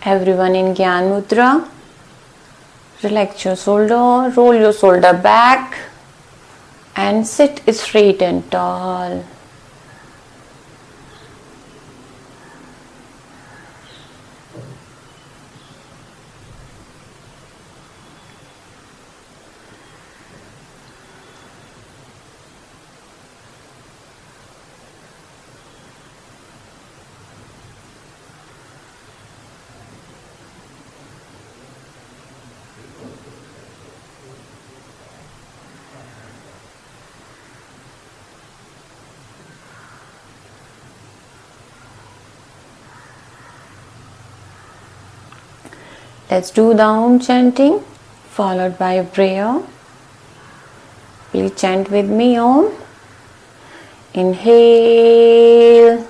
Everyone in Gyan Mudra. Relax your shoulder, roll your shoulder back and sit straight and tall. Let's do the Om chanting followed by a prayer. Please chant with me Om. Inhale.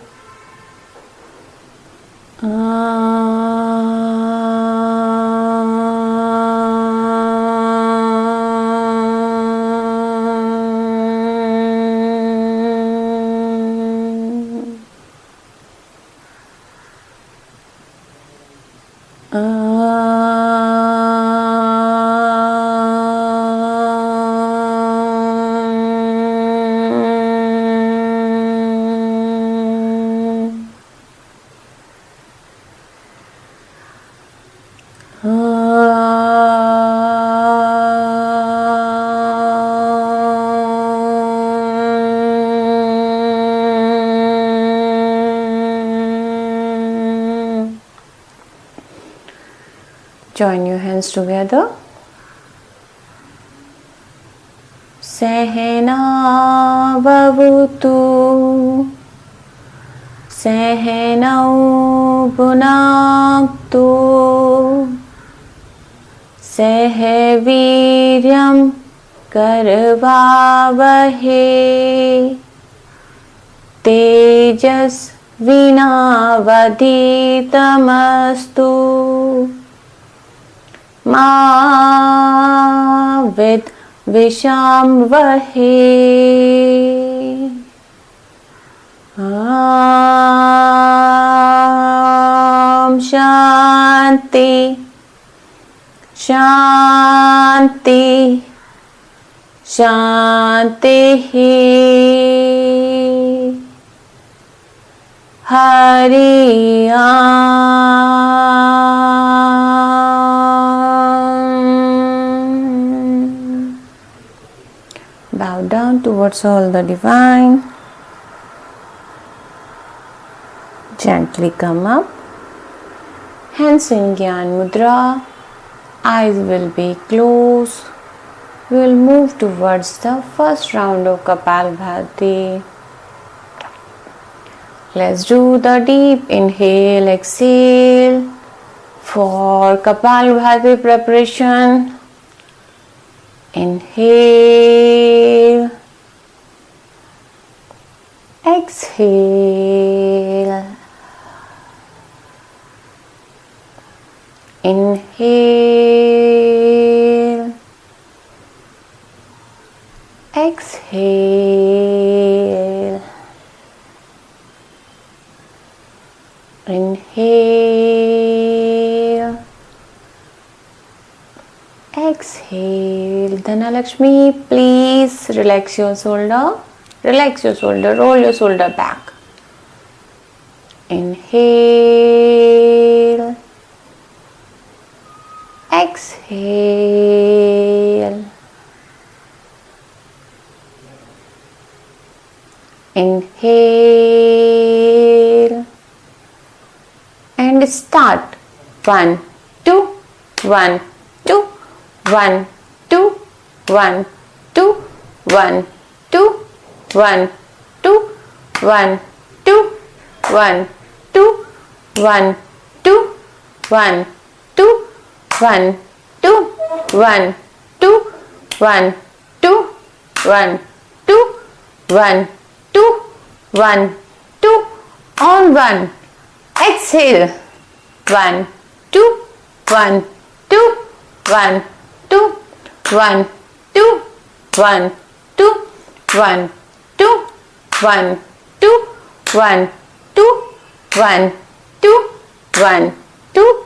Join your hands together. Sehna bhavatu Sehnau bhunaktu Sehviryam karvavahe Tejas vinavaditamastu Ma vid visham vahe. Om Shanti Shanti Shanti Hari Bow down towards all the divine. Gently come up. Hands in Gyan Mudra. Eyes will be closed. We will move towards the first round of Kapalbhati. Let's do the deep inhale, exhale for Kapalbhati preparation. Inhale, exhale, inhale, exhale, inhale, exhale. Dhanalakshmi, please relax your shoulder. Relax your shoulder, roll your shoulder back. Inhale, exhale, inhale, and start. 1, 2, 1, 2, 1, 2, 1, 2, 1, 2, 1, 2, 1, 2, 1, 2, 1, 2, 1, 2, 1, 2, 1, 2, 1, 2, 1, 2, 1, 2, 1, 2, on 1. Exhale. 1, 2, 1, 2, 1, 2, 1, 2, 1, 2, 1, 2, 1, 2, 1, 2, 1, 2, 1, 2,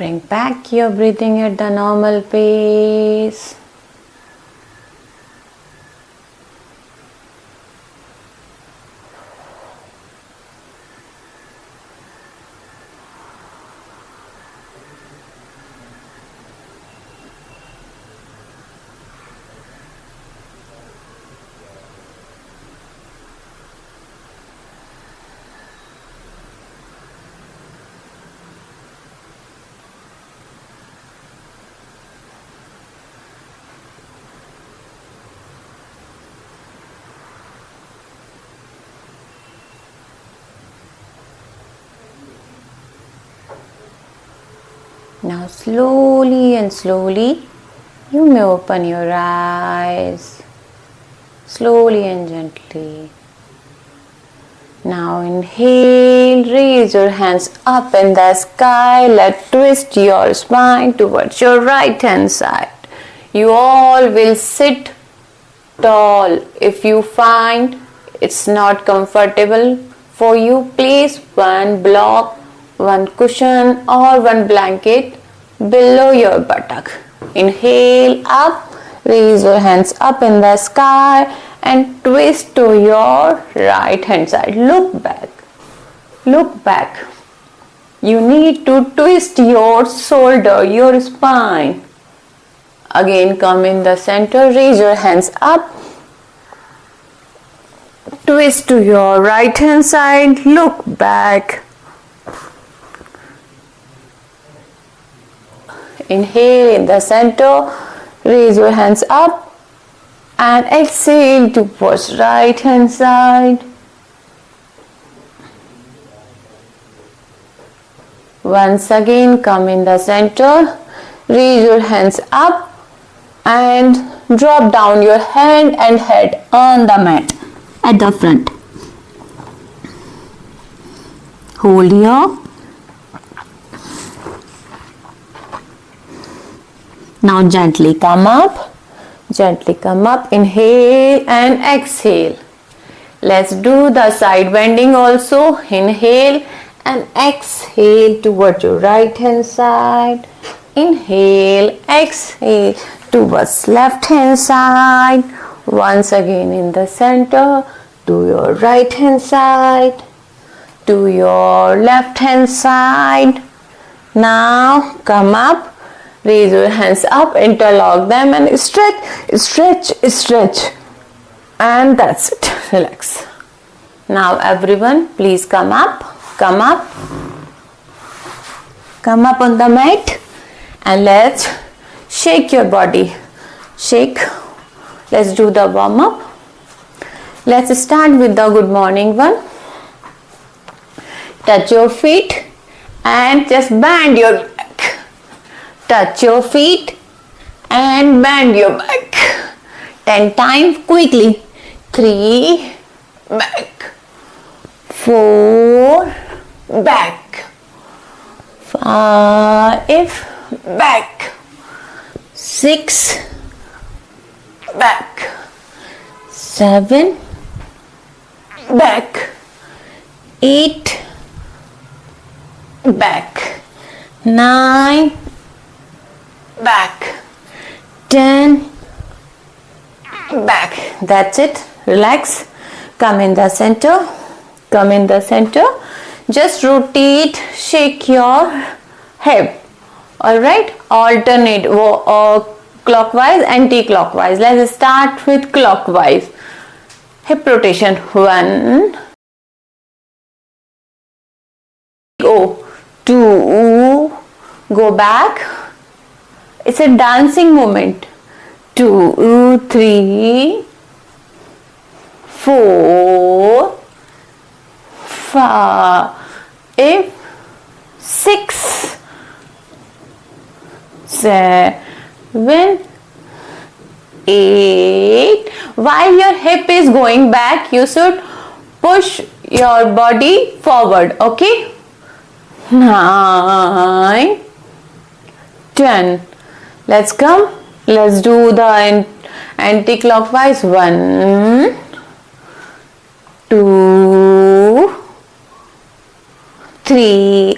Bring back your breathing at the normal pace. Now slowly and slowly you may open your eyes, slowly and gently. Now inhale, raise your hands up in the sky, twist your spine towards your right hand side. You all will sit tall. If you find it's not comfortable for you, place one block, one cushion or one blanket below your buttock. Inhale up, raise your hands up in the sky and twist to your right hand side. Look back. Look back. You need to twist your shoulder, your spine. Again, come in the center, raise your hands up. Twist to your right hand side, look back. Inhale in the center, raise your hands up and exhale towards right hand side. Once again, come in the center, raise your hands up and drop down your hand and head on the mat at the front. Hold here. Now gently come up, inhale and exhale. Let's do the side bending also. Inhale and exhale towards your right hand side. Inhale, exhale towards left hand side. Once again in the center, to your right hand side, to your left hand side. Now come up. Raise your hands up, interlock them and stretch. And that's it. Relax. Now everyone, please come up on the mat and let's shake your body. Shake. Let's do the warm up. Let's start with the good morning one. Touch your feet and just bend your back. Touch your feet and bend your back. 10 times quickly. 3, back. 4, back. 5, back. 6, back. 7, back. 8, back. 9, back. 10, back. That's it. Relax. Come in the center. Just rotate, shake your hip. Alright. Alternate clockwise, anti-clockwise. Let's start with clockwise. Hip rotation. 1. Go. 2. Go back. It's a dancing movement. 2, 3, 4, 5, 6, 7, 8. While your hip is going back, you should push your body forward. Okay? 9, 10. Let's come. Let's do the anti-clockwise. 1, 2, 3,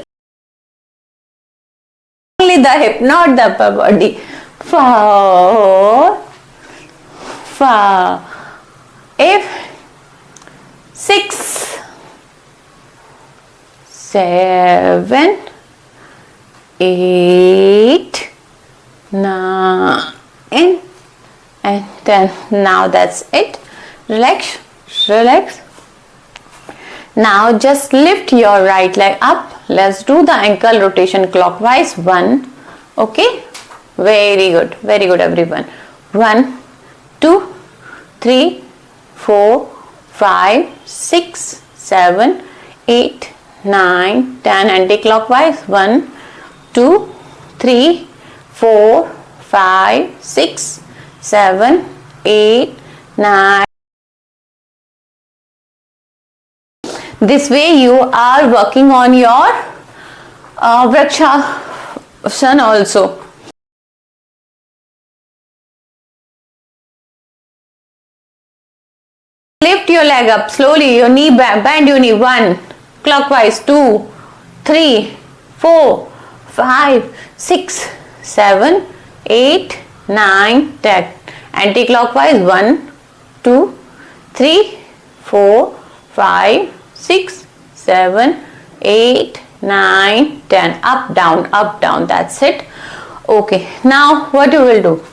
only the hip, not the upper body. 4, 5, 6, 7, 8, 9 and 10. Now that's it. Relax, relax. Now just lift your right leg up. Let's do the ankle rotation clockwise. 1. Okay, very good everyone. 1, 2, 3, 4, 5, 6, 7, 8, 9, 10. Anti-clockwise. 1, 2, 3, 4, 5, 6, 7, 8, 9. This way you are working on your Vrikshasana also. Lift your leg up slowly, your knee bend your knee. 1, clockwise. 2, 3, 4, 5, 6, 7, 8, 9, 10. Anti-clockwise. 1, 2, 3, 4, 5, 6, 7, 8, 9, 10. Up, down. That's it. Okay. Now what you will do?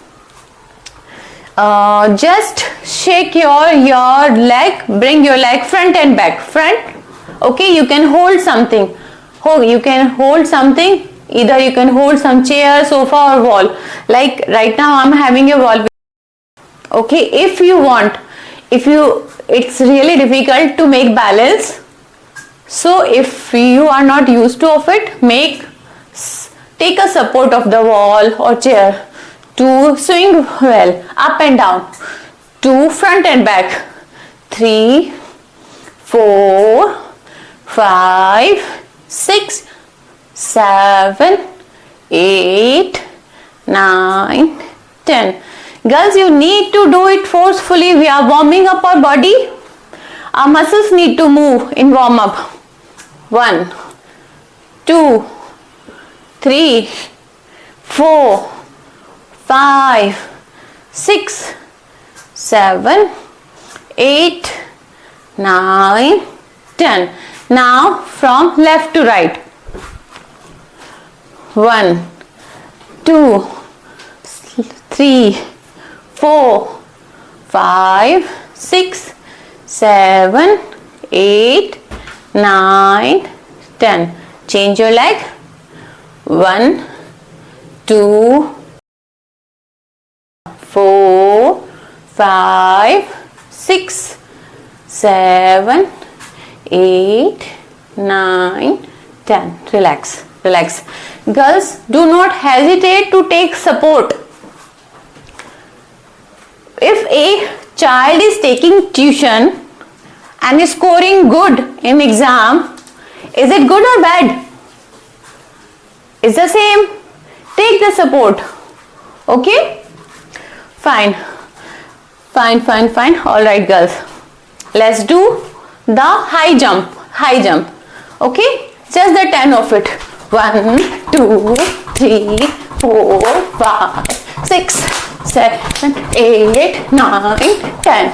Just shake your leg. Bring your leg front and back. Front. Okay. You can hold something. You can hold something. Either you can hold some chair, sofa or wall. Like right now I'm having a wall. Okay. If you want, it's really difficult to make balance. So if you are not used to of it, take a support of the wall or chair to swing well, up and down. 2, front and back. 3, 4, 5, 6, 7, 8, 9, 10. Girls, you need to do it forcefully. We are warming up our body. Our muscles need to move in warm up. 1, 2, 3, 4, 5, 6, 7, 8, 9, 10. Now from left to right. 1, 2, 3, 4, 5, 6, 7, 8, 9, 10. Change your leg. 1, 2, 4, 5, 6, 7, 8, 9, 10. Relax. Girls, do not hesitate to take support. If a child is taking tuition and is scoring good in exam, is it good or bad? It's the same. Take the support. Okay? Fine. Alright girls. Let's do the high jump. Okay? Just the 10 of it. 1, 2, 3, 4, 5, 6, 7, 8, 9, 10.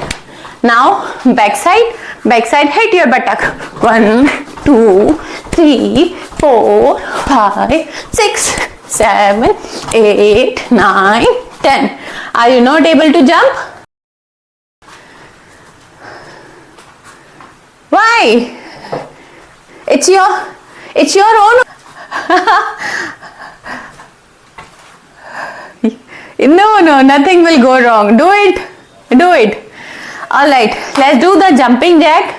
Now backside hit your buttock. 1, 2, 3, 4, 5, 6, 7, 8, 9, 10. Are you not able to jump? Why? It's your own. No, nothing will go wrong. Do it. Alright, let's do the jumping jack.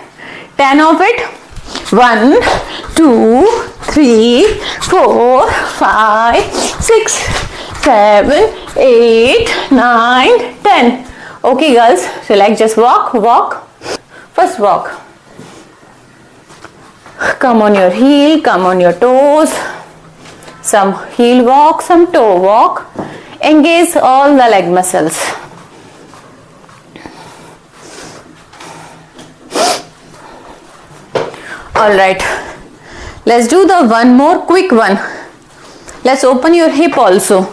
10 of it. 1, 2, 3, 4, 5, 6, 7, 8, 9, 10. Okay girls, relax, just walk. First walk. Come on your heel, come on your toes. Some heel walk, some toe walk. Engage all the leg muscles. Alright, let's do the one more quick one. Let's open your hip also.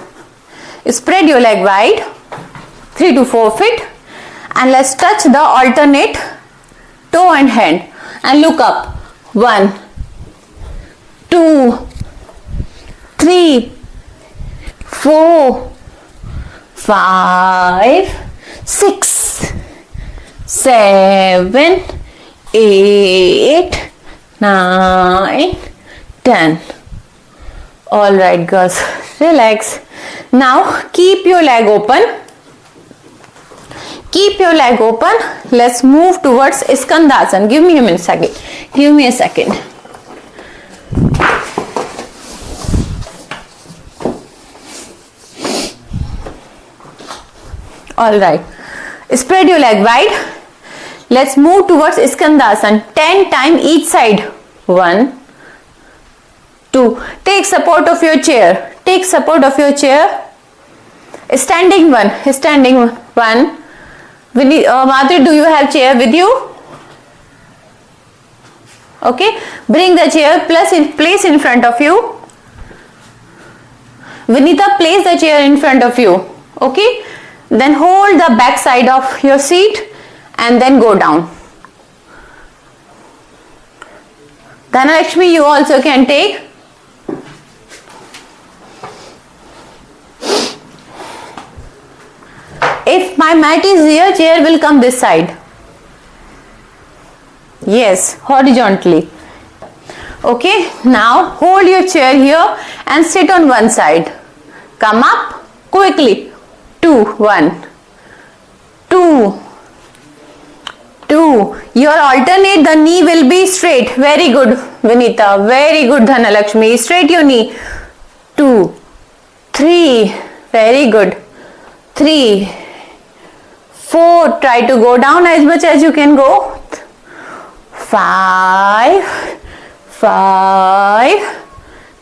Spread your leg wide, 3 to 4 feet, and let's touch the alternate toe and hand and look up. 1, 2, 3, 4, 5, 6, 7, 8, 9, 10. All right, girls, relax. Now keep your leg open. Keep your leg open. Let's move towards Skandasana. Give me a second. Give me a second. All right. Spread your leg wide. Let's move towards Skandasana. 10 times each side. 1, 2. Take support of your chair. Take support of your chair. Standing one. Standing one. Madhuri, do you have chair with you? Okay. Bring the chair. Place in front of you. Vinita, place the chair in front of you. Okay. Then hold the back side of your seat and then go down. Dhanalakshmi, you also can take. If my mat is here, chair will come this side. Yes, horizontally. Okay, now hold your chair here and sit on one side. Come up quickly. 2, 1, 2, 2. Your alternate, the knee will be straight. Very good, Vinita. Very good, Dhanalakshmi. Straight your knee. 2, 3. Very good. 3, 4. Try to go down as much as you can go. 5,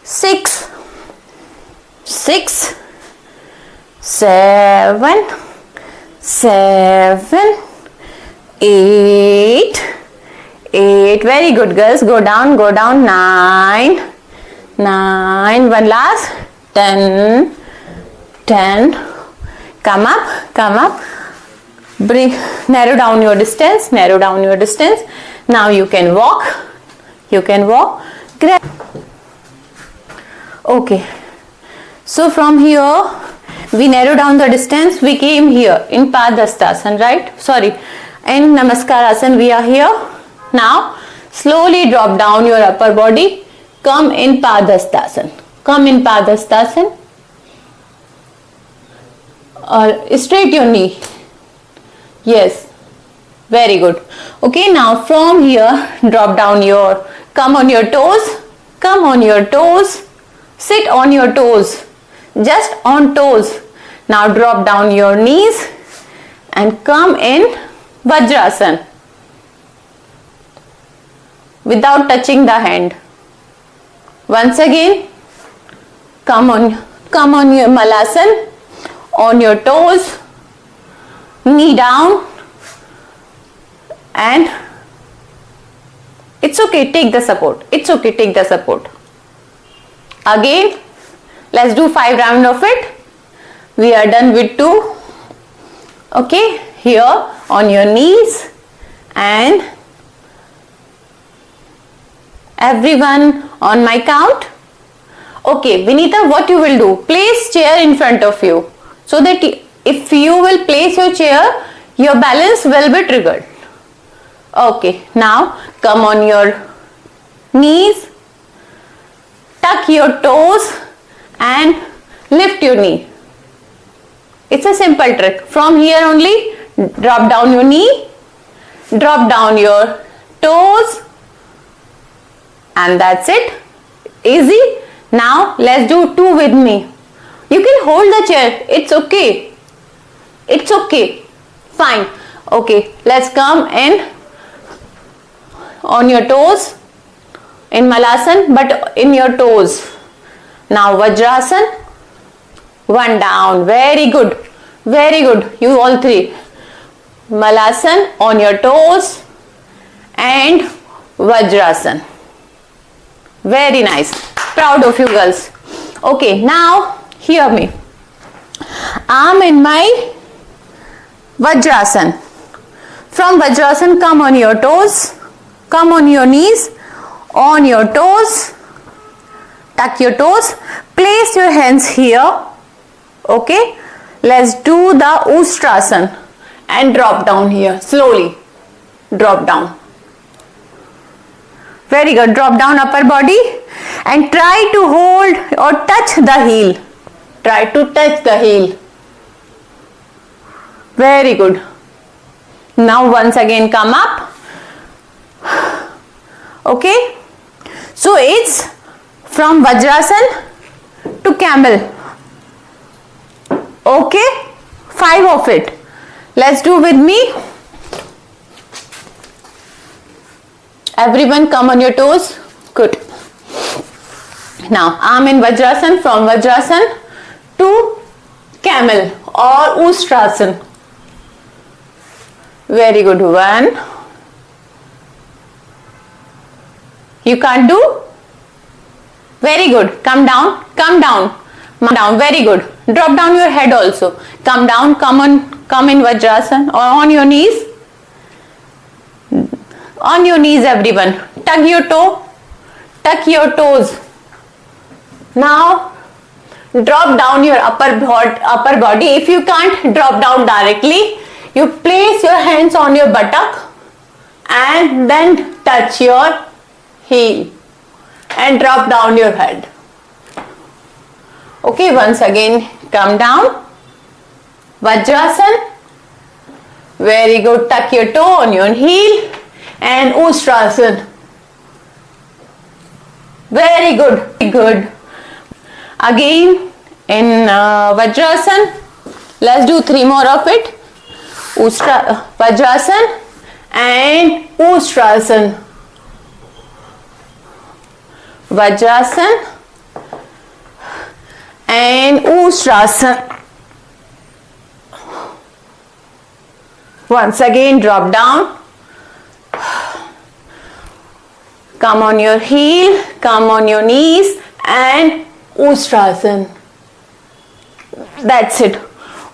6, 7, 8. Very good, girls. Go down. 9. One last. 10. Come up. Narrow down your distance. Now you can walk. Okay. So from here, we narrow down the distance. We came here in Padhastasana, right? Sorry. In Namaskarasana, we are here. Now, slowly drop down your upper body. Come in Padhastasana. Straight your knee. Yes. Very good. Okay, now from here, drop down come on your toes. Sit on your toes. Just on toes. Now drop down your knees and come in Vajrasana without touching the hand. Once again, come on your Malasana on your toes, knee down, and it's okay, take the support. Again, let's do 5 rounds of it. We are done with 2. Okay, here on your knees, and everyone on my count. Okay, Vinita, what you will do? Place chair in front of you so that if you will place your chair, your balance will be triggered. Okay, now come on your knees, tuck your toes and lift your knee. It's a simple trick. From here only, drop down your knee, drop down your toes, and that's it. Easy. Now let's do 2 with me. You can hold the chair. It's okay. Fine. Okay, let's come in on your toes in Malasana, but in your toes. Now Vajrasana. 1 down. Very good. You all 3. Malasana on your toes and Vajrasana. Very nice. Proud of you, girls. Okay, now hear me. I'm in my Vajrasan. From Vajrasan, come on your toes, come on your knees, on your toes, tuck your toes, place your hands here. Okay, let's do the Ustrasan and drop down here slowly. Drop down. Very good. Drop down upper body and try to hold or touch the heel. Try to touch the heel. Very good. Now once again come up. Okay. So it's from Vajrasan to camel. Okay. 5 of it. Let's do with me. Everyone come on your toes. Good. Now I'm in Vajrasan. From Vajrasan to camel or Ustrasan. Very good. 1. You can't do? Very good. Come down. Come down. Come down. Very good. Drop down your head also. Come down. Come on. Come in Vajrasan or on your knees. On your knees, everyone. Tuck your toe. Tuck your toes. Now drop down your upper body. If you can't drop down directly, you place your hands on your buttock and then touch your heel and drop down your head. Okay, once again come down. Vajrasan. Very good. Tuck your toe on your heel and Ustrasan. Very good. Good. Again in Vajrasan. Let's do 3 more of it. Vajrasan and Ustrasan. Vajrasan and Ustrasan. Once again drop down. Come on your heel, come on your knees and Ustrasan. That's it.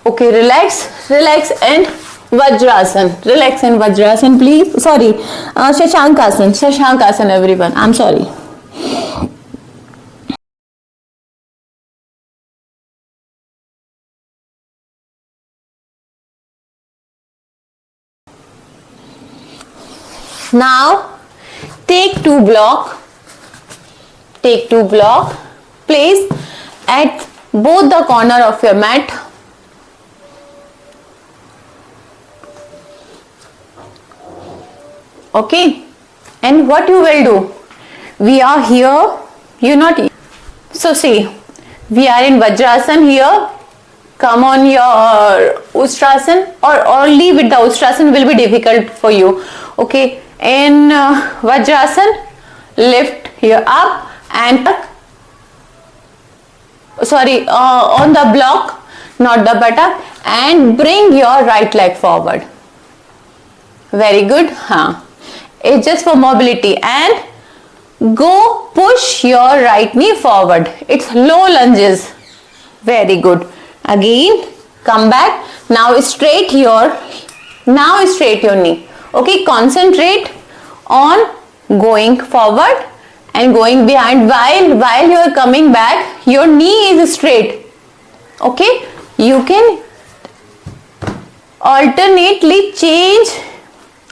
Okay, relax, relax and Vajrasan. Relax and Vajrasan, please. Sorry, Shashankasan. Shashankasan, everyone. I'm sorry. Now take 2 block. Take 2 block. Place at both the corner of your mat. Okay, and what you will do? We are here. You not. So see, we are in Vajrasan here. Come on your Ustrasan, or only with the Ustrasan will be difficult for you. Okay, in Vajrasan, lift here up and on the block, not the buttock, and bring your right leg forward. Very good. It's just for mobility, and go push your right knee forward. It's low lunges. Very good. Again come back. Now straight your knee. Okay, concentrate on going forward and going behind. While you are coming back, your knee is straight. Okay, you can alternately change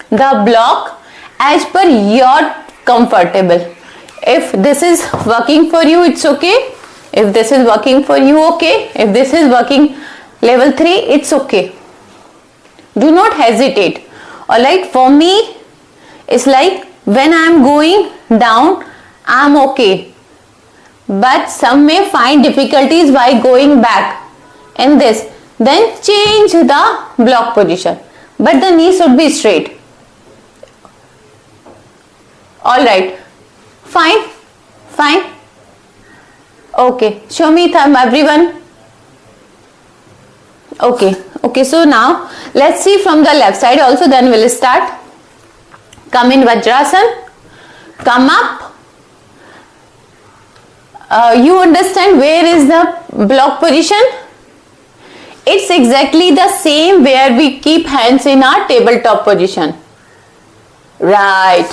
the block as per your comfortable. If this is working for you, it's okay. If this is working for you, okay. If this is working level 3, it's okay. Do not hesitate. Alright, for me, it's like when I am going down, I am okay. But some may find difficulties while going back in this. Then change the block position. But the knee should be straight. Alright. Fine. Fine. Okay. Show me thumb, everyone. Okay. Okay. So now let's see from the left side also. Then we'll start. Come in Vajrasan. Come up. You understand where is the block position? It's exactly the same where we keep hands in our tabletop position. Right.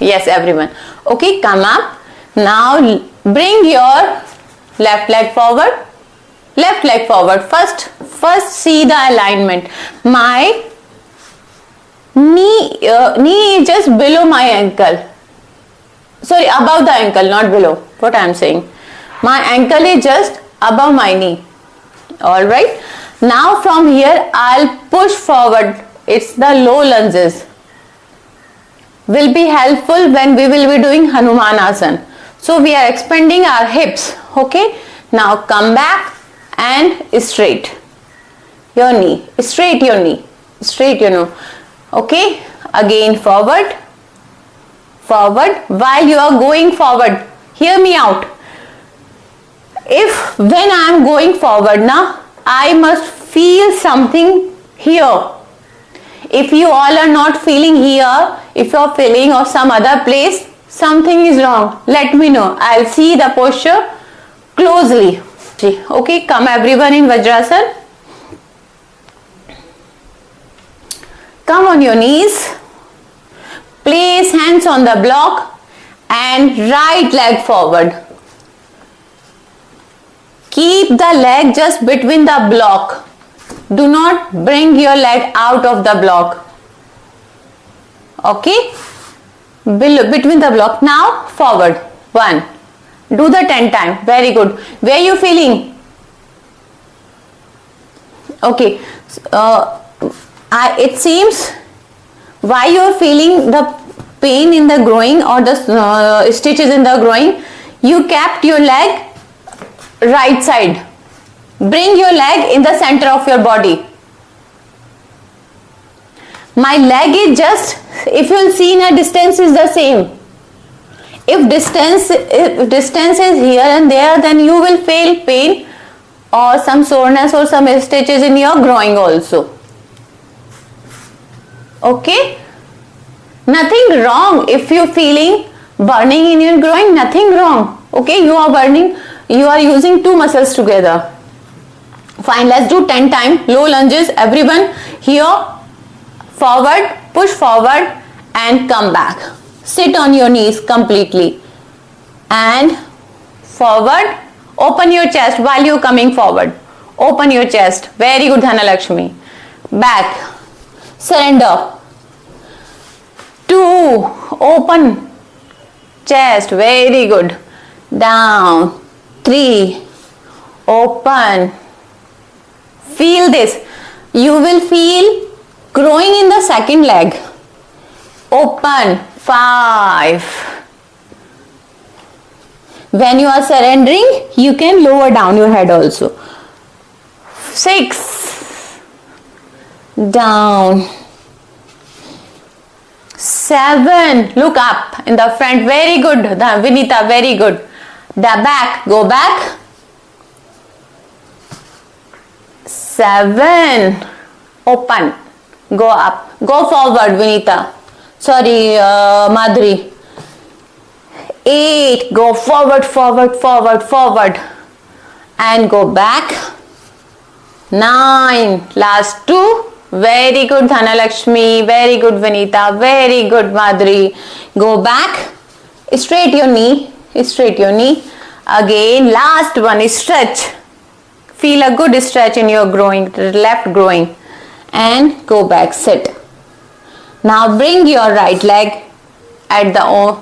Yes, everyone. Okay, come up. Now bring your left leg forward. Left leg forward. First see the alignment. My knee is just below my ankle. Sorry, above the ankle, not below. What I am saying. My ankle is just above my knee. Alright. Now from here I'll push forward. It's the low lunges. Will be helpful when we will be doing Hanumanasana. So we are expanding our hips. Okay. Now come back and straight your knee. Straight your knee. Straight your knee. Okay. Again forward. While you are going forward, hear me out. If when I am going forward now, I must feel something here. If you all are not feeling here, if you are feeling of some other place, something is wrong. Let me know. I'll see the posture closely. Okay, come everyone in Vajrasana. Come on your knees. Place hands on the block and right leg forward. Keep the leg just between the block. Do not bring your leg out of the block. Okay? Between the block. Now forward. 1. Do the 10 times. Very good. Where you feeling? Okay. It seems why you are feeling the pain in the groin or the stitches in the groin. You kept your leg right side. Bring your leg in the center of your body. My leg is just, if you will see in a distance, is the same. If distance is here and there, then you will feel pain or some soreness or some stitches in your groin also. Okay? Nothing wrong if you feeling burning in your groin, nothing wrong. Okay, you are burning, you are using two muscles together. Fine, let's do 10 times. Low lunges, everyone. Here, forward, push forward and come back. Sit on your knees completely. And forward, open your chest while you are coming forward. Open your chest. Very good, Dhanalakshmi. Back. Surrender. 2. Open chest. Very good. Down. 3. Open. Feel this. You will feel growing in the second leg. Open. 5. When you are surrendering, you can lower down your head also. 6. Down. 7. Look up in the front. Very good, Vinita. Very good. The back. Go back. 7. Open. Go up. Go forward, Vinita. Sorry, Madhuri. 8. Go forward, forward, forward, forward. And go back. 9. Last 2. Very good, Dhanalakshmi. Very good, Vinita. Very good, Madhuri. Go back. Straight your knee. Straight your knee. Again, last one is stretch. Feel a good stretch in your groin, left groin. And go back, sit. Now bring your right leg at the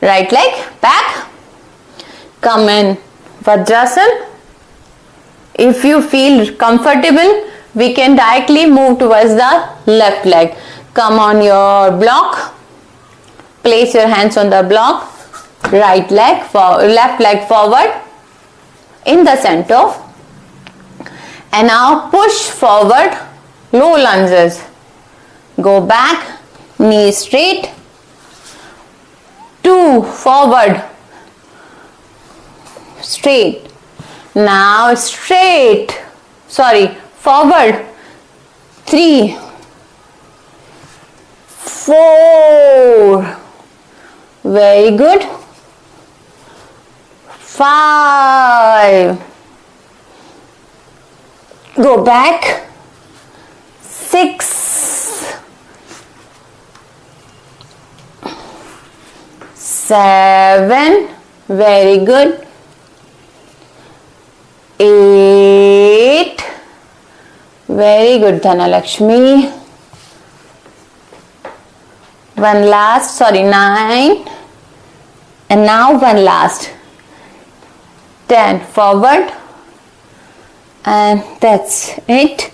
right leg back. Come in Vajrasana. If you feel comfortable, we can directly move towards the left leg. Come on your block. Place your hands on the block. Right leg forward, left leg forward in the center. And now push forward, low lunges. Go back, knee straight. 2, forward, straight. Now straight, forward. 3, 4, very good. 5. Go back. 6. 7. Very good. 8. Very good, Dhanalakshmi. One last, 9. And now one last. 10. Forward. And that's it.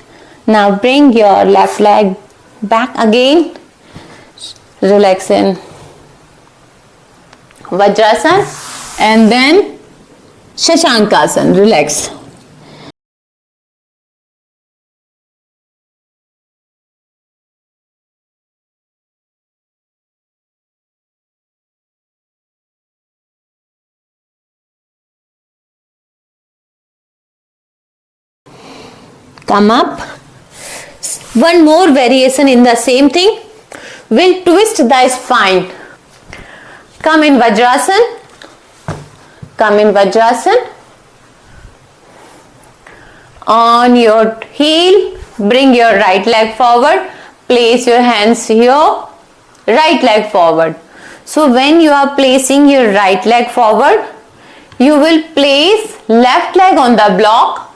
Now bring your left leg back again. Relax in Vajrasan and then Shashankasan. Relax. Come up. One more variation in the same thing. We'll twist the spine. Come in Vajrasan. Come in Vajrasan. On your heel, bring your right leg forward. Place your hands here. Right leg forward. So when you are placing your right leg forward, you will place left leg on the block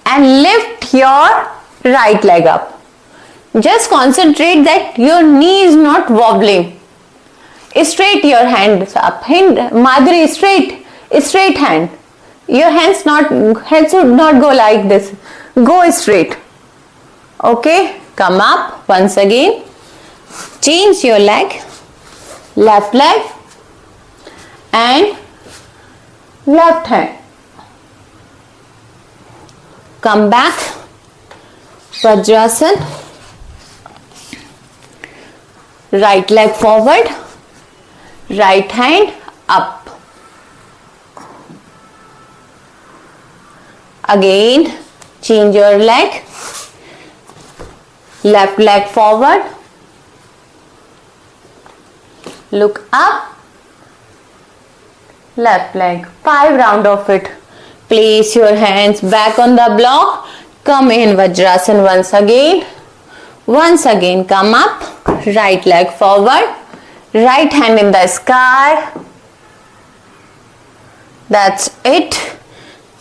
and lift your right leg up. Just concentrate that your knee is not wobbling. Straight your hands up. Madhuri, straight hand. Your hands should not go like this. Go straight. Okay, come up once again. Change your leg. Left leg and left hand. Come back, Vajrasan, right leg forward, right hand up. Again, change your leg, left leg forward, look up, left leg, 5 round of it. Place your hands back on the block. Come in Vajrasan once again. Once again, come up. Right leg forward. Right hand in the sky. That's it.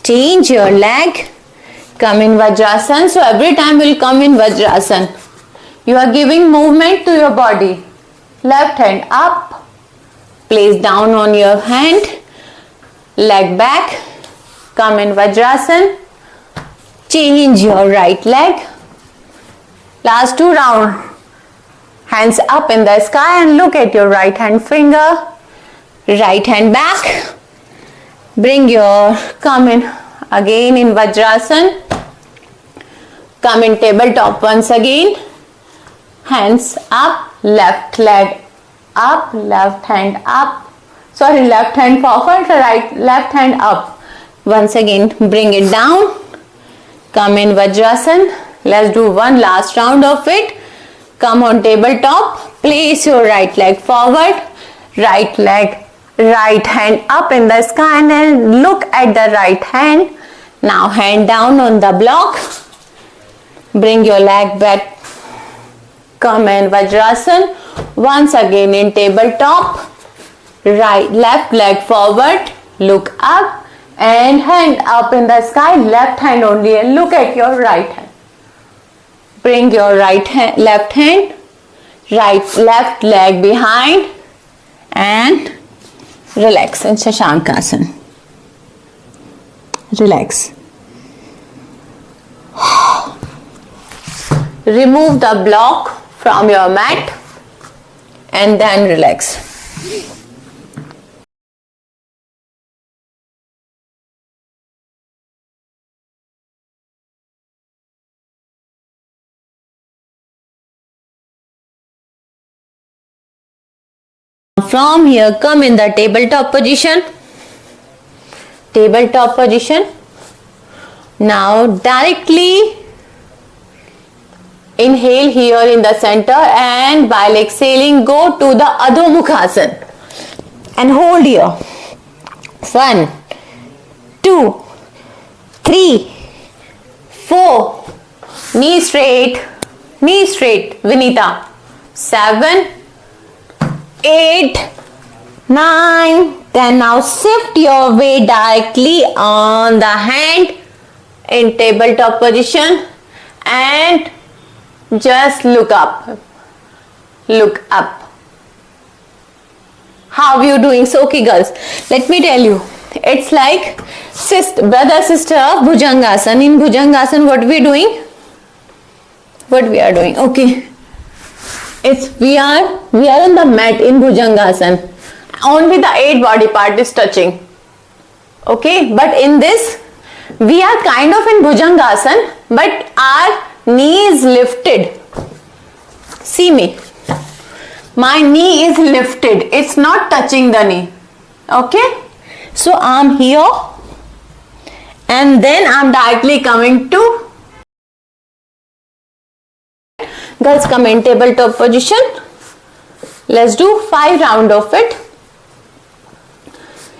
Change your leg. Come in Vajrasan. So every time we'll come in Vajrasan. You are giving movement to your body. Left hand up. Place down on your hand. Leg back. Come in Vajrasan. Change your right leg. Last 2 rounds. Hands up in the sky and look at your right hand finger. Right hand back. Come in again in Vajrasan. Come in tabletop once again. Hands up. Left leg up. Left hand up. Left hand forward. Left hand up. Once again, bring it down. Come in Vajrasan. Let's do one last round of it. Come on tabletop. Place your right leg forward. Right hand up in the sky and then look at the right hand. Now hand down on the block. Bring your leg back. Come in Vajrasan. Once again in tabletop. Left leg forward. Look up. And hand up in the sky, left hand only, and look at your right hand. Bring your left hand, left leg behind and relax in Shashankasan. Relax. Remove the block from your mat and then relax. From here, come in the tabletop position. Tabletop position. Now directly inhale here in the center and while exhaling go to the Adho Mukhasan and hold here 1, 2, 3, 4. Knee straight, Vinita. 7, 8, 9, 10. Now shift your weight directly on the hand in tabletop position and just look up. Look up. How you doing? So okay girls, let me tell you, it's like brother sister of Bhujangasana. In Bhujangasana what we doing? What we are doing? Okay, it's we are on the mat in Bhujangasana. Only the 8 body part is touching. Okay, but in this we are kind of in Bhujangasana, but our knee is lifted. See me. My knee is lifted. It's not touching the knee. Okay. So I'm here and then I'm directly coming to, girls, come in tabletop position. Let's do 5 rounds of it.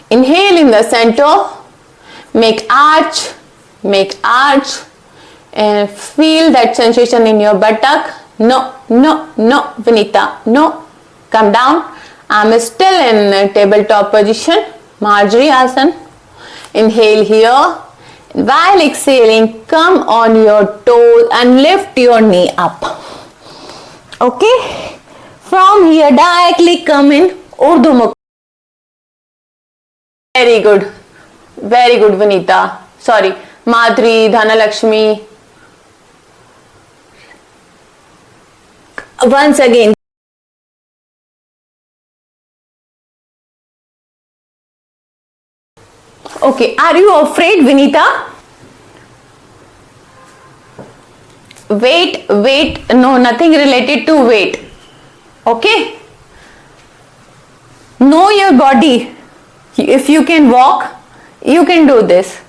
Inhale in the center, make arch, and feel that sensation in your buttock. No, Vinita, no. Come down. I'm still in tabletop position, Marjorie Asana. Inhale here. While exhaling, come on your toes and lift your knee up. Okay? From here, directly come in Urdhva Mukha. Very good, Vinita. Sorry, Madhuri, Dhanalakshmi. Once again. Okay, are you afraid, Vinita? Weight, no, nothing related to weight. Okay? Know your body. If you can walk, you can do this.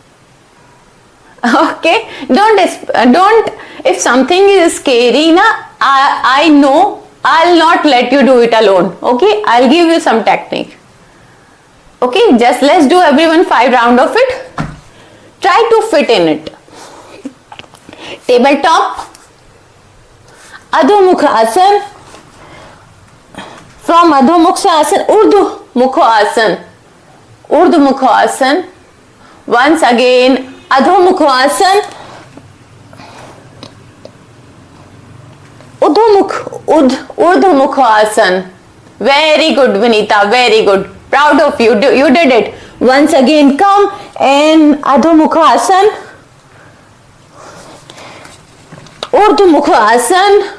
Okay? Don't, if something is scary, I know, I'll not let you do it alone. Okay? I'll give you some technique. Okay, just let's do everyone 5 rounds of it. Try to fit in it. Tabletop, Adho Mukha Asana. From Adho Mukha Asana, Urdhva Mukha Asana. Once again, Adho Mukha Asana. Urdhva Mukha Asana. Very good, Vinita, very good. Proud of you, you did it. Once again, come and Adho Mukha Asana. Urdhva Mukha Asana.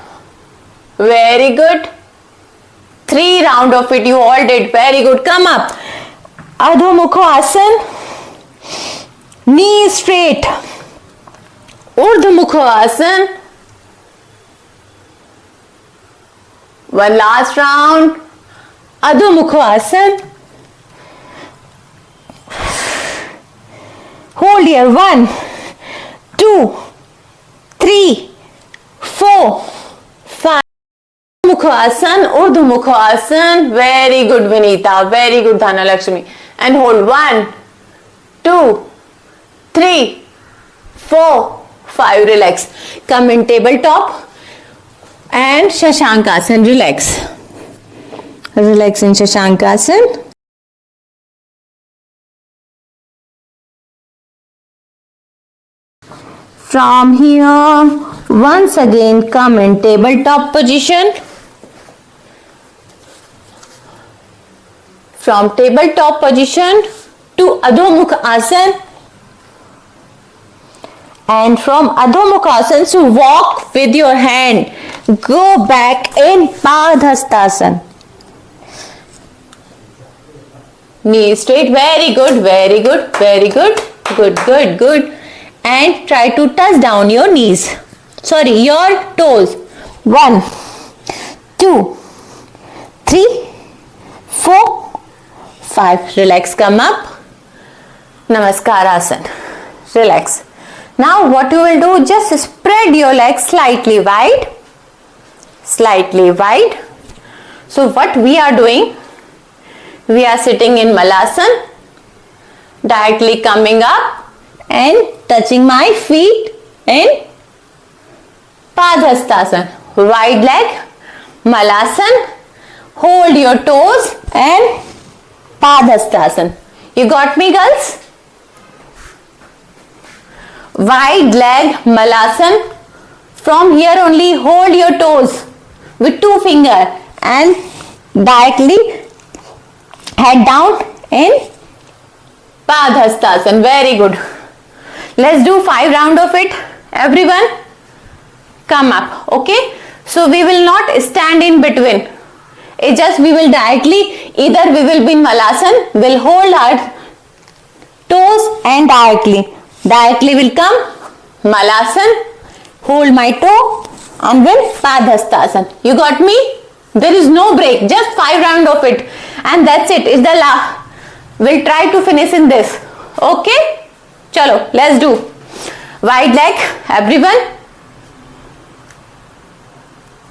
Very good. 3 rounds of it, you all did. Very good. Come up. Adho Mukha Asana. Knee straight. Urdhva Mukha Asana. One last round. Adho Mukha Asana. Hold here. 1, 2, 3, 4, 5. Mukha Asana, Urdhva Mukha Asana. Very good, Vinita. Very good, Dhanalakshmi. And hold 1, 2, 3, 4, 5. Relax. Come in tabletop and Shashank Asana. Relax. Relax in Shashank Asana. From here, once again, come in tabletop position. From tabletop position to Adho Mukha Asana. And from Adho Mukha Asana, so walk with your hand. Go back in Padhastasana. Knee straight. Very good, very good, very good. Good, good, good. And try to touch down your knees. Sorry, your toes. 1, 2, 3, 4, 5. Relax, come up. Namaskar Asana. Relax. Now what you will do, just spread your legs slightly wide. Slightly wide. So what we are doing, we are sitting in Malasana directly coming up and touching my feet in Padhastasana. Wide leg, Malasana. Hold your toes and Padhastasana. You got me, girls? Wide leg, Malasana. From here only hold your toes with 2 fingers and directly head down in Padhastasana. Very good. Let's do 5 rounds of it. Everyone, come up. Okay. So we will not stand in between. It's just we will directly, either we will be in Malasana, we'll hold our toes and directly will come Malasana, hold my toe and will Padhastasana. You got me? There is no break, just 5 rounds of it and that's it. It's the last. We'll try to finish in this. Okay? Chalo, let's do. Wide leg, everyone.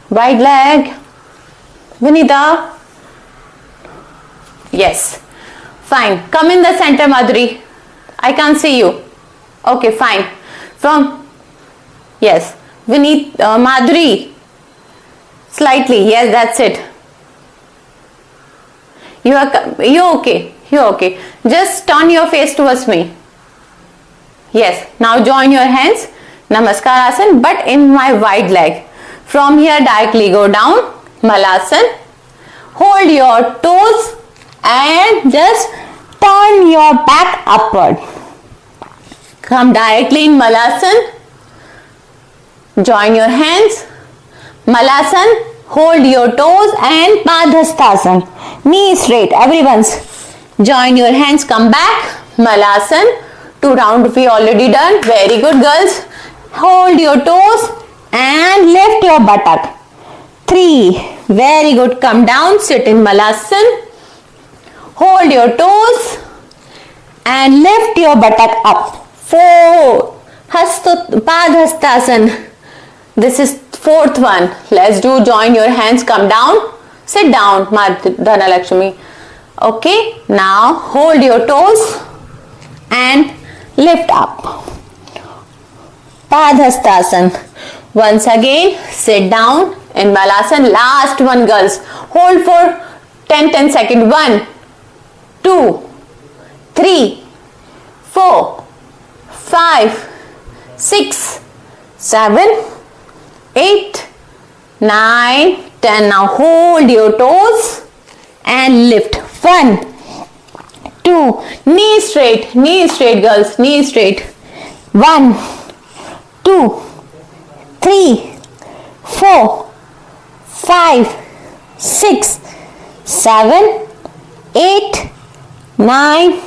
Wide leg. Vinita. Yes. Fine. Come in the center, Madhuri. I can't see you. Okay, fine. From, yes. Madhuri. Slightly. Yes, that's it. You're okay. You're okay. Just turn your face towards me. Yes. Now join your hands. Namaskar Asana, but in my wide leg. From here directly go down. Malasana. Hold your toes and just turn your back upward. Come directly in Malasana. Join your hands. Malasana. Hold your toes and Padhastasana. Knee straight. Everyone's. Join your hands. Come back. Malasana. 2 rounds we already done. Very good, girls. Hold your toes and lift your buttock. 3. Very good. Come down. Sit in Malasana. Hold your toes and lift your buttock up. 4. Padhastasana. This is 4th one. Let's do. Join your hands. Come down. Sit down, Dhanalakshmi. Okay. Now hold your toes and lift up. Padhastasana. Once again, sit down in Malasana. Last one, girls. Hold for 10 seconds. 1, 2, 3, 4, 5, 6, 7, 8, 9, 10. Now hold your toes and lift. 1, 2, knee straight, girls, knee straight. 1, 2, 3, 4, 5, 6, 7, 8, 9,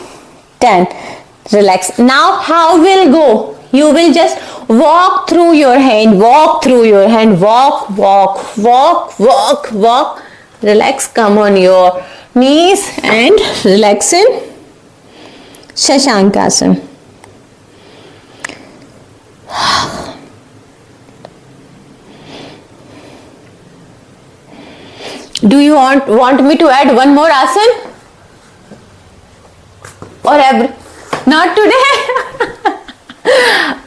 10. Relax. Now how will go? You will just walk through your hand, walk, walk. Relax. Come on your knees and relax in Shashankasana. Do you want me to add one more asana? Or not today?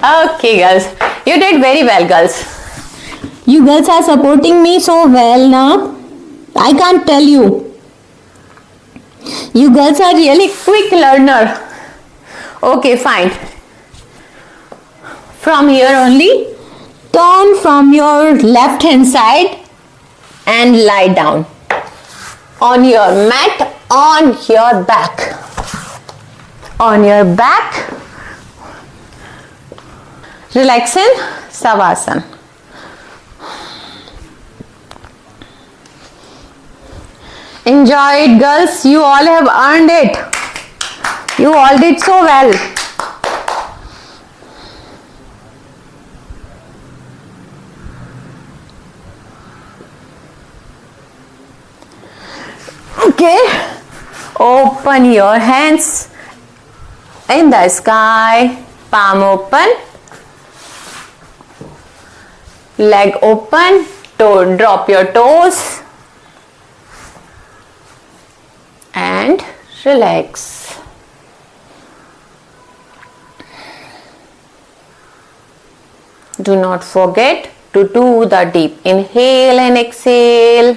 Okay, girls. You did very well, girls. You girls are supporting me so well now. I can't tell you. You girls are really quick learner. Okay, fine. From here only, turn from your left hand side and lie down on your mat, on your back. On your back. Relax in Savasana. Enjoy it, girls. You all have earned it. You all did so well. Okay. Open your hands in the sky. Palm open. Leg open. Drop your toes. And relax. Do not forget to do the deep inhale and exhale.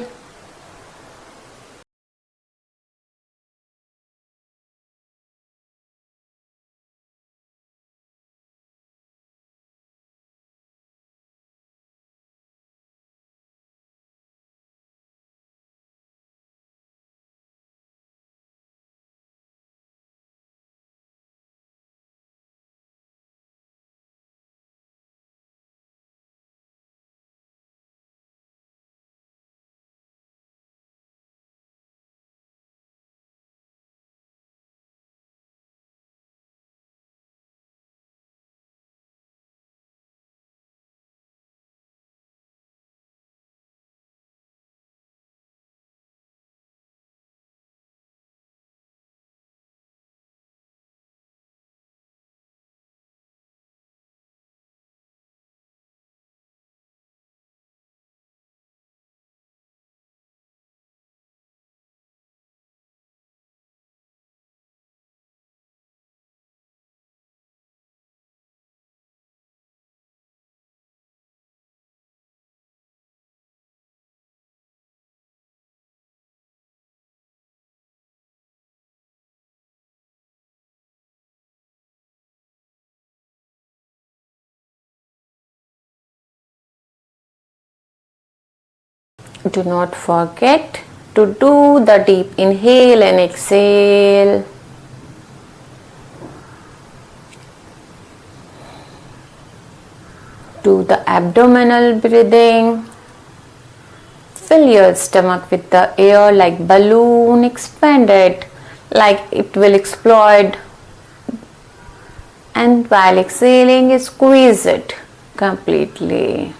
Do not forget to do the deep inhale and exhale. Do the abdominal breathing. Fill your stomach with the air like balloon, expand it like it will explode, and while exhaling squeeze it completely.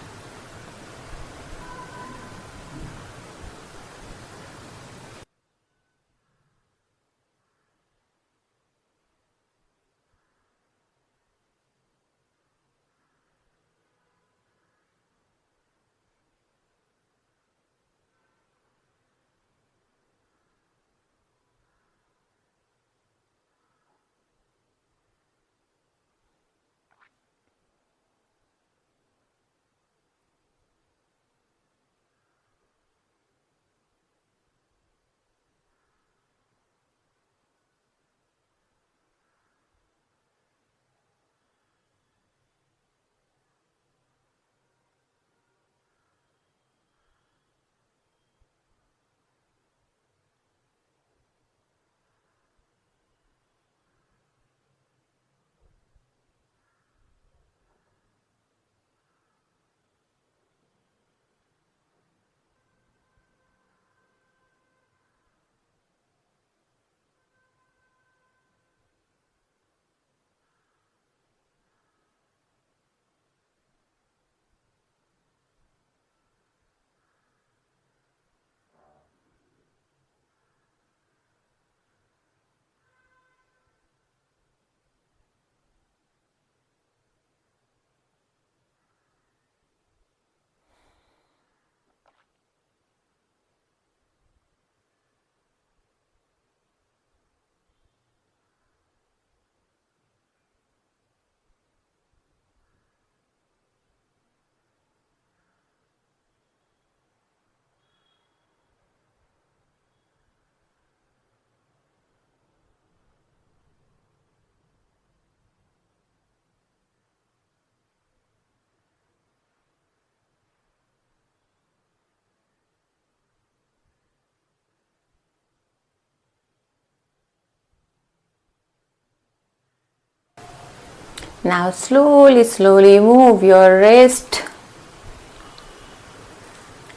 Now slowly move your wrist.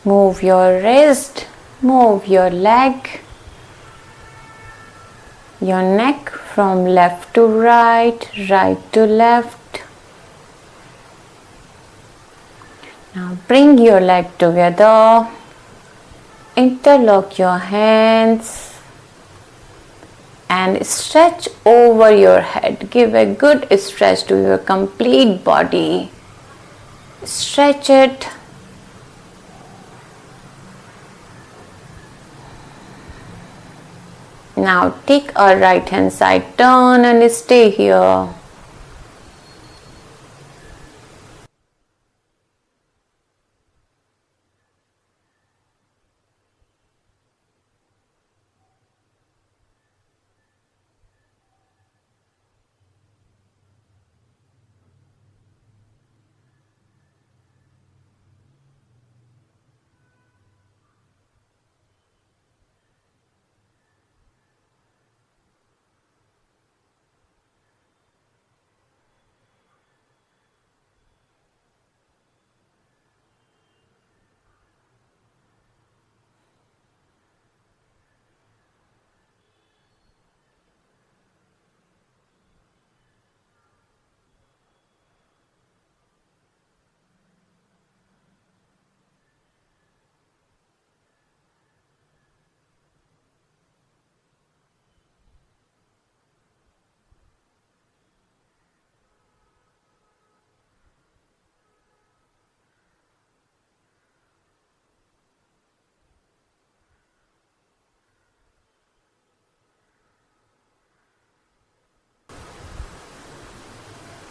Move your wrist, move your leg, your neck from left to right, right to left. Now bring your leg together, interlock your hands and stretch over your head. Give a good stretch to your complete body. Stretch it. Now take a right hand side turn and stay here.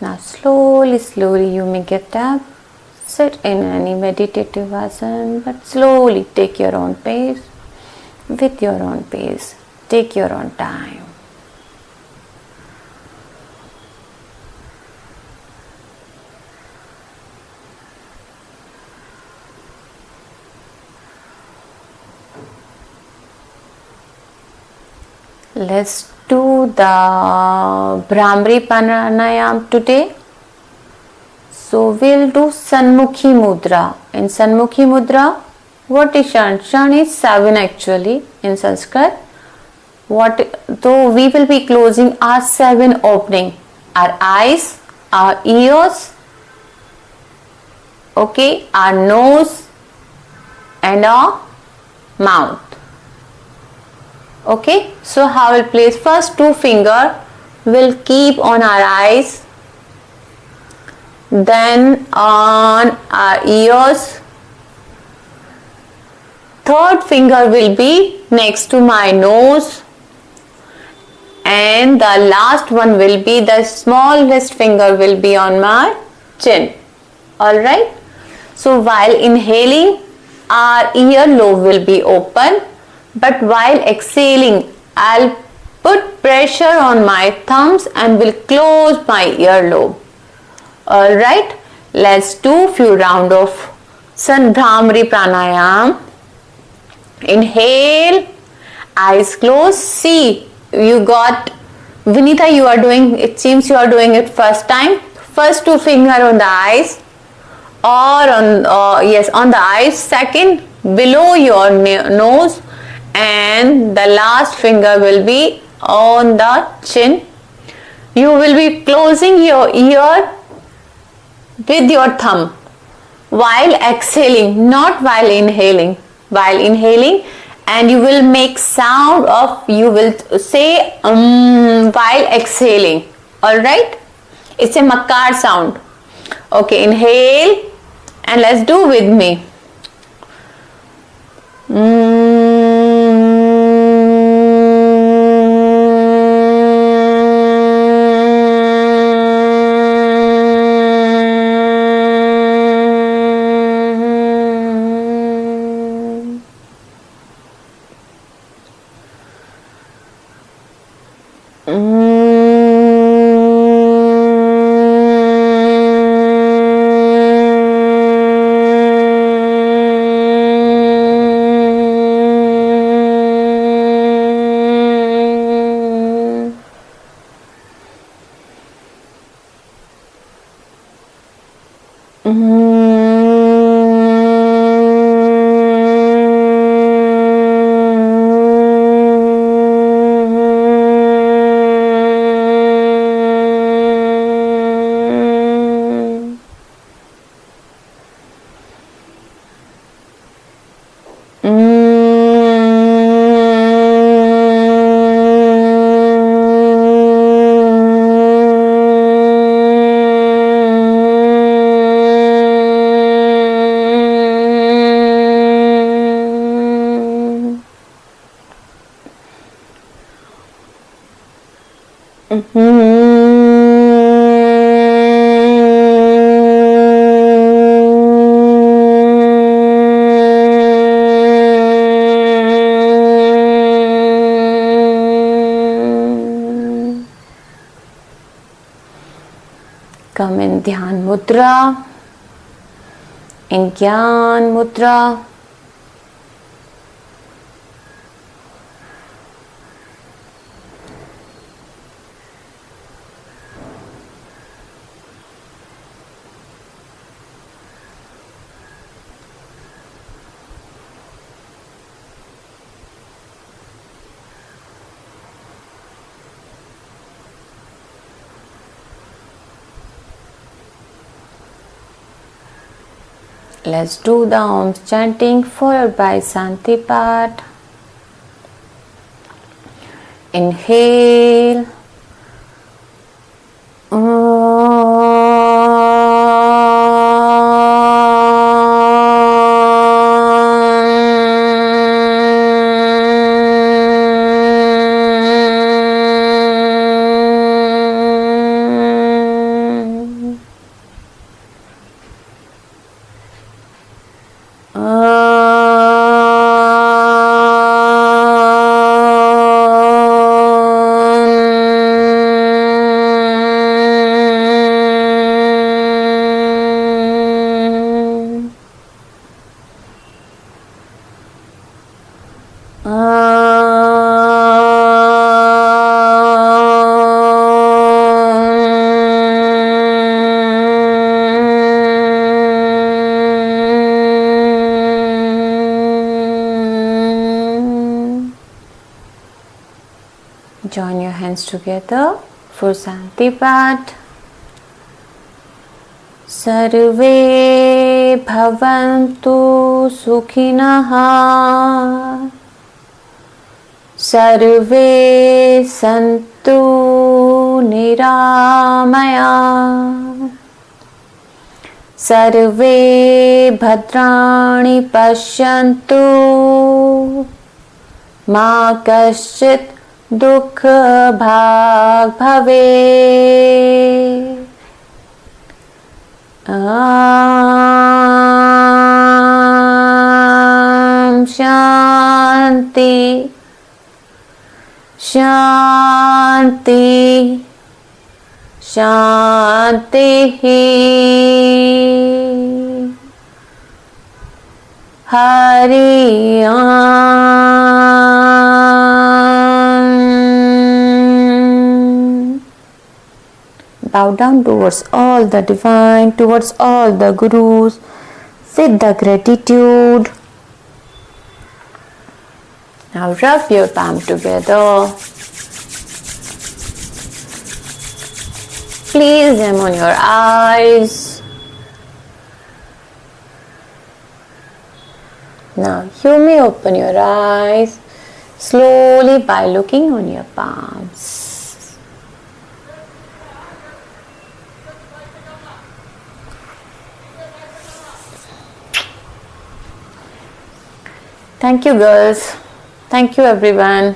Now slowly you may get up. Sit in any meditative asana, but slowly take your own pace, with your own pace. Take your own time. Let's do the Bhramari Pranayam today. So we'll do Sanmukhi Mudra. In Sanmukhi Mudra, what is Shan? Shan is 7 actually in Sanskrit. So we will be closing our 7 opening. Our eyes, our ears, okay, our nose and our mouth. Okay, so how we'll place first 2 finger will keep on our eyes, then on our ears, third finger will be next to my nose, and the last one will be, the smallest finger will be on my chin. Alright, so while inhaling our ear lobe will be open, but while exhaling I'll put pressure on my thumbs and will close my earlobe. Alright, let's do few round of Bhramari Pranayam. Inhale, eyes closed. See, you got Vinita, you are doing, it seems you are doing it first time. First 2 finger on the eyes, or on yes, on the eyes. Second, below your nose, and the last finger will be on the chin. You will be closing your ear with your thumb while exhaling, not while inhaling. While inhaling, and you will make sound of, you will say while exhaling. Alright, it's a makar sound. Okay, inhale, and let's do with me. Come in Dhyan Mudra, in Gyan Mudra. Let's do the Om chanting followed by Shanti Path. Inhale. Join your hands together for Shanti Path. सर्वे भवन्तु सुखिनः सर्वे सन्तु निरामया सर्वे भद्राणि पश्यन्तु मा कश्चित् दुःखभाग् भवेत् शांति शांति शांति Hari Bow down towards all the divine, towards all the gurus, with the gratitude. Now rub your palm together. Place them on your eyes. Now you may open your eyes slowly by looking on your palms. Thank you girls. Thank you everyone.